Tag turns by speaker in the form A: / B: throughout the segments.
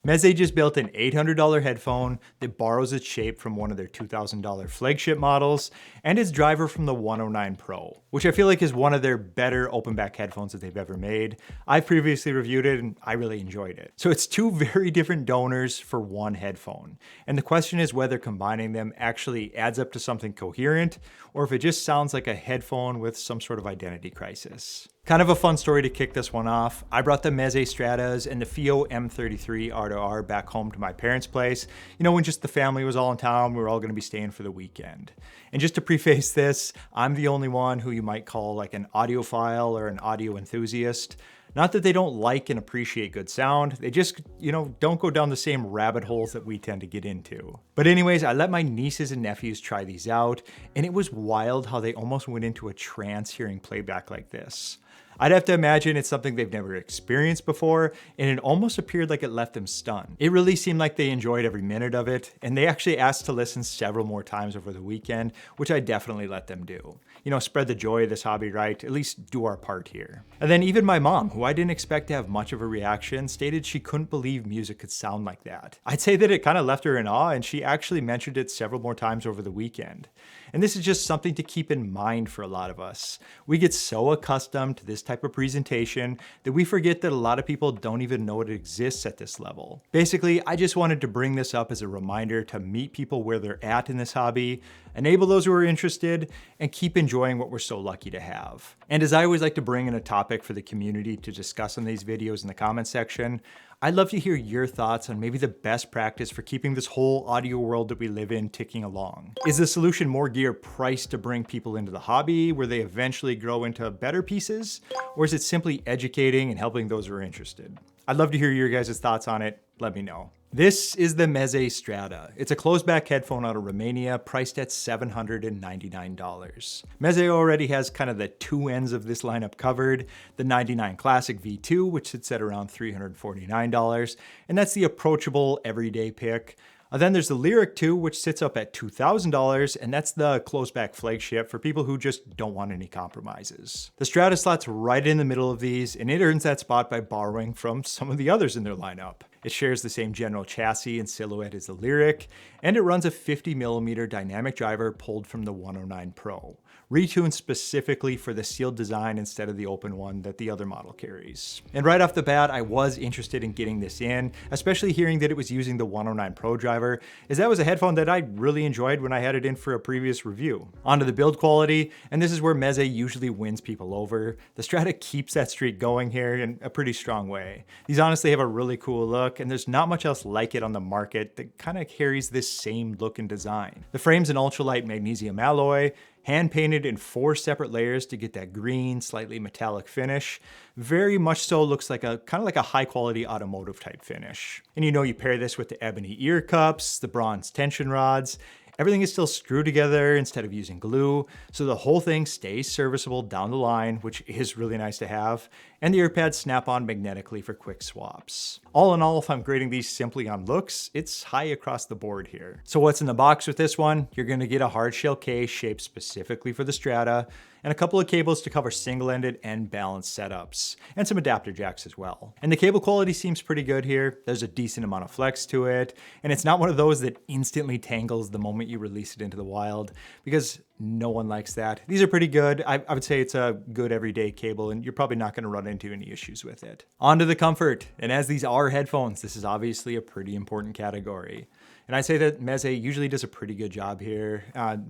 A: Meze just built an $800 headphone that borrows its shape from one of their $2,000 flagship models and its driver from the 109 Pro, which I feel like is one of their better open back headphones that they've ever made. I've previously reviewed it and I really enjoyed it. So it's two very different donors for one headphone. And the question is whether combining them actually adds up to something coherent or if it just sounds like a headphone with some sort of identity crisis. Kind of a fun story to kick this one off. I brought the Meze Stratas and the FIO M33 R2R back home to my parents' place. You know, when just the family was all in town, we were all gonna be staying for the weekend. And just to preface this, I'm the only one who you might call like an audiophile or an audio enthusiast. Not that they don't like and appreciate good sound, they just, don't go down the same rabbit holes that we tend to get into. But anyways, I let my nieces and nephews try these out, and it was wild how they almost went into a trance hearing playback like this. I'd have to imagine it's something they've never experienced before, and it almost appeared like it left them stunned. It really seemed like they enjoyed every minute of it, and they actually asked to listen several more times over the weekend, which I definitely let them do. Spread the joy of this hobby, right? At least do our part here. And then even my mom, who I didn't expect to have much of a reaction, stated she couldn't believe music could sound like that. I'd say that it kind of left her in awe, and she actually mentioned it several more times over the weekend. And this is just something to keep in mind for a lot of us. We get so accustomed to this type of presentation that we forget that a lot of people don't even know it exists at this level. Basically, I just wanted to bring this up as a reminder to meet people where they're at in this hobby, enable those who are interested, and keep enjoying what we're so lucky to have. And as I always like to bring in a topic for the community to discuss in these videos in the comment section, I'd love to hear your thoughts on maybe the best practice for keeping this whole audio world that we live in ticking along. Is the solution more gear priced to bring people into the hobby where they eventually grow into better pieces? Or is it simply educating and helping those who are interested? I'd love to hear your guys' thoughts on it. Let me know. This is the Meze Strata. It's a closed back headphone out of Romania, priced at $799. Meze already has kind of the two ends of this lineup covered, the 99 Classic V2, which sits at around $349, and that's the approachable everyday pick. Then there's the Lyric 2, which sits up at $2,000, and that's the closed back flagship for people who just don't want any compromises. The Strata slot's right in the middle of these, and it earns that spot by borrowing from some of the others in their lineup. It shares the same general chassis and silhouette as the Lyric, and it runs a 50mm dynamic driver pulled from the 109 Pro, retuned specifically for the sealed design instead of the open one that the other model carries. And right off the bat, I was interested in getting this in, especially hearing that it was using the 109 Pro driver, as that was a headphone that I really enjoyed when I had it in for a previous review. Onto the build quality, and this is where Meze usually wins people over. The Strata keeps that streak going here in a pretty strong way. These honestly have a really cool look, and there's not much else like it on the market that kind of carries this same look and design. The frame's an ultralight magnesium alloy, hand painted in 4 separate layers to get that green, slightly metallic finish. Very much so looks like a kind of like a high quality automotive type finish. And you pair this with the ebony ear cups, the bronze tension rods. Everything is still screwed together instead of using glue, so the whole thing stays serviceable down the line, which is really nice to have, and the ear pads snap on magnetically for quick swaps. All in all, if I'm grading these simply on looks, it's high across the board here. So what's in the box with this one? You're gonna get a hard shell case shaped specifically for the Strata, and a couple of cables to cover single-ended and balanced setups, and some adapter jacks as well. And the cable quality seems pretty good here. There's a decent amount of flex to it, and it's not one of those that instantly tangles the moment you release it into the wild, because no one likes that. These are pretty good. I would say it's a good everyday cable, and you're probably not gonna run into any issues with it. On to the comfort, and as these are headphones, this is obviously a pretty important category. And I'd say that Meze usually does a pretty good job here.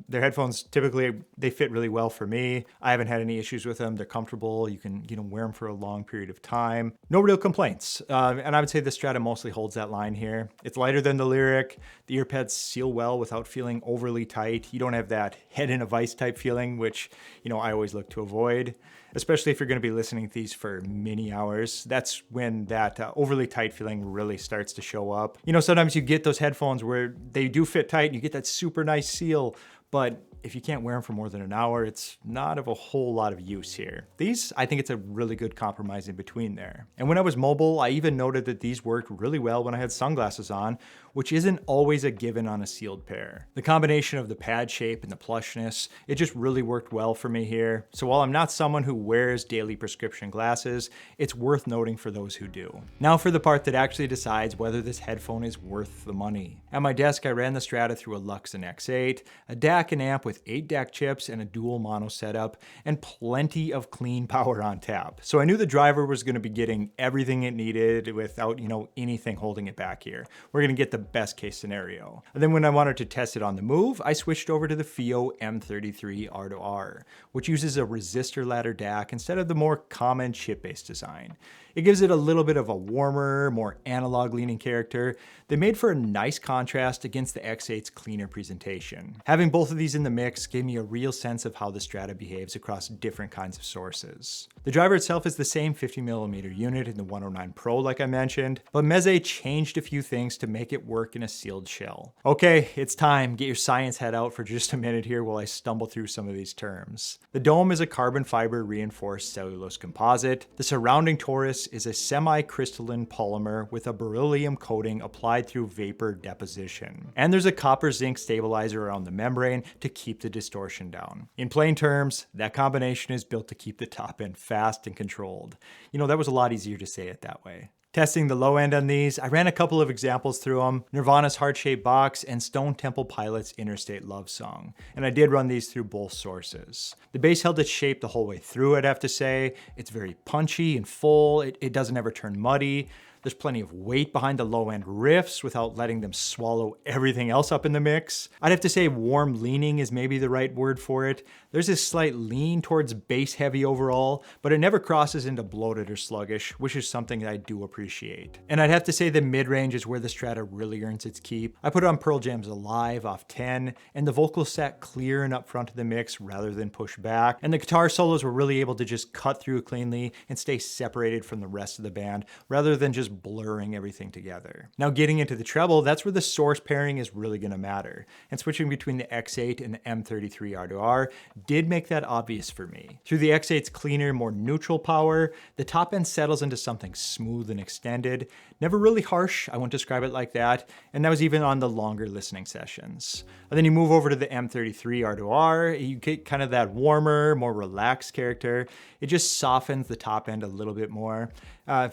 A: Their headphones, typically, they fit really well for me. I haven't had any issues with them. They're comfortable. You can wear them for a long period of time. No real complaints. And I would say the Strata mostly holds that line here. It's lighter than the Lyric. The ear pads seal well without feeling overly tight. You don't have that head in a vice type feeling, which, I always look to avoid. Especially if you're going to be listening to these for many hours. That's when that overly tight feeling really starts to show up. Sometimes you get those headphones where they do fit tight and you get that super nice seal, but if you can't wear them for more than an hour, it's not of a whole lot of use here. These, I think it's a really good compromise in between there. And when I was mobile, I even noted that these worked really well when I had sunglasses on, which isn't always a given on a sealed pair. The combination of the pad shape and the plushness, it just really worked well for me here. So while I'm not someone who wears daily prescription glasses, it's worth noting for those who do. Now for the part that actually decides whether this headphone is worth the money. At my desk, I ran the Strata through a Luxon X8, a DAC and amp with 8 DAC chips and a dual mono setup, and plenty of clean power on tap. So I knew the driver was going to be getting everything it needed without, anything holding it back here. We're going to get the best case scenario. And then when I wanted to test it on the move, I switched over to the FIO M33 R2R, which uses a resistor ladder DAC instead of the more common chip-based design. It gives it a little bit of a warmer, more analog-leaning character that made for a nice contrast against the X8's cleaner presentation. Having both of these in the mix gave me a real sense of how the Strata behaves across different kinds of sources. The driver itself is the same 50mm unit in the 109 Pro like I mentioned, but Meze changed a few things to make it work in a sealed shell. Okay, it's time. Get your science head out for just a minute here while I stumble through some of these terms. The dome is a carbon fiber reinforced cellulose composite. The surrounding torus is a semi-crystalline polymer with a beryllium coating applied through vapor deposition. And there's a copper zinc stabilizer around the membrane to keep the distortion down. In plain terms, that combination is built to keep the top end fast and controlled. That was a lot easier to say it that way. Testing the low end on these, I ran a couple of examples through them, Nirvana's Heart-Shaped Box and Stone Temple Pilots' Interstate Love Song, and I did run these through both sources. The bass held its shape the whole way through, I'd have to say. It's very punchy and full, it doesn't ever turn muddy. There's plenty of weight behind the low-end riffs without letting them swallow everything else up in the mix. I'd have to say warm leaning is maybe the right word for it. There's this slight lean towards bass heavy overall, but it never crosses into bloated or sluggish, which is something that I do appreciate. And I'd have to say the mid-range is where the Strata really earns its keep. I put on Pearl Jam's Alive off 10, and the vocals sat clear and up front of the mix rather than push back, and the guitar solos were really able to just cut through cleanly and stay separated from the rest of the band, rather than just blurring everything together. Now getting into the treble, that's where the source pairing is really going to matter. And switching between the X8 and the M33 R2R did make that obvious for me. Through the X8's cleaner, more neutral power, the top end settles into something smooth and extended. Never really harsh, I won't describe it like that, and that was even on the longer listening sessions. And then you move over to the M33 R2R, you get kind of that warmer, more relaxed character. It just softens the top end a little bit more.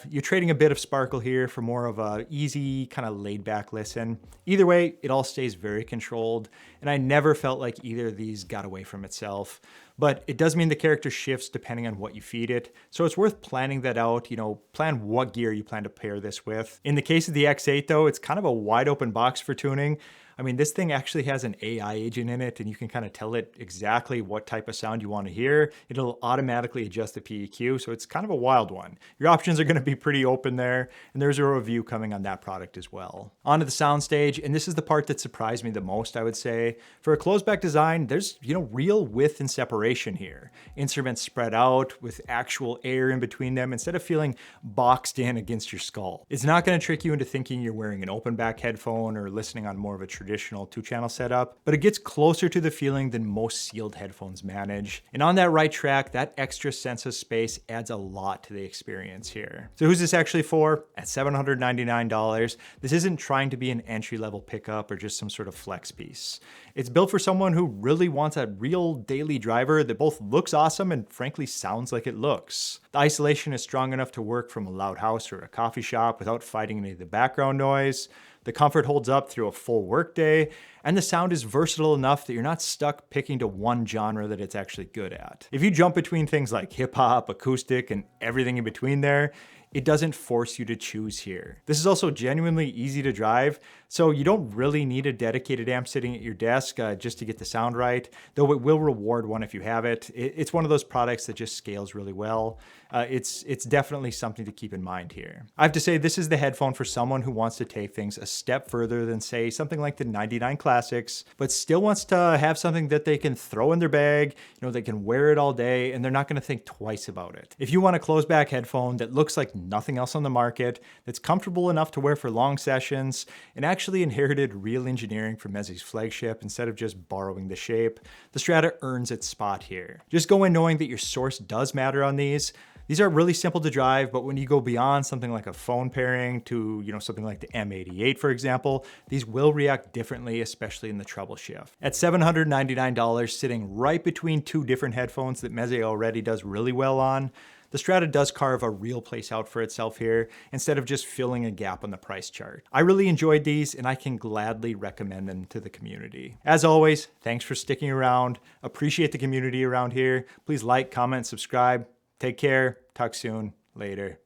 A: You're trading a bit of sparkle here for more of a easy, kind of laid back listen. Either way, it all stays very controlled, and I never felt like either of these got away from itself. But it does mean the character shifts depending on what you feed it, so it's worth planning that out, plan what gear you plan to pair this with. In the case of the X8 though, it's kind of a wide open box for tuning. I mean, this thing actually has an AI agent in it, and you can kind of tell it exactly what type of sound you want to hear. It'll automatically adjust the PEQ, so it's kind of a wild one. Your options are going to be pretty open there, and there's a review coming on that product as well. On to the Soundstage, and this is the part that surprised me the most, I would say. For a closed back design, there's, real width and separation here. Instruments spread out with actual air in between them instead of feeling boxed in against your skull. It's not going to trick you into thinking you're wearing an open back headphone or listening on more of a traditional 2-channel setup, but it gets closer to the feeling than most sealed headphones manage. And on that right track, that extra sense of space adds a lot to the experience here. So who's this actually for? At $799, this isn't trying to be an entry-level pickup or just some sort of flex piece. It's built for someone who really wants a real daily driver that both looks awesome and frankly sounds like it looks. The isolation is strong enough to work from a loud house or a coffee shop without fighting any of the background noise. The comfort holds up through a full workday, and the sound is versatile enough that you're not stuck picking to one genre that it's actually good at. If you jump between things like hip hop, acoustic, and everything in between there, it doesn't force you to choose here. This is also genuinely easy to drive, so you don't really need a dedicated amp sitting at your desk just to get the sound right, though it will reward one if you have it. It's one of those products that just scales really well. it's definitely something to keep in mind here. I have to say, this is the headphone for someone who wants to take things a step further than, say, something like the 99 Classics, but still wants to have something that they can throw in their bag, they can wear it all day, and they're not going to think twice about it. If you want a closed back headphone that looks like nothing else on the market, that's comfortable enough to wear for long sessions, and actually inherited real engineering from Mezzi's Flagship instead of just borrowing the shape, the Strata earns its spot here. Just go in knowing that your source does matter on these. These are really simple to drive, but when you go beyond something like a phone pairing to, something like the M88, for example, these will react differently, especially in the treble shift. At $799, sitting right between two different headphones that Mezzi already does really well on, the Strata does carve a real place out for itself here, instead of just filling a gap on the price chart. I really enjoyed these, and I can gladly recommend them to the community. As always, thanks for sticking around. Appreciate the community around here. Please like, comment, subscribe. Take care. Talk soon. Later.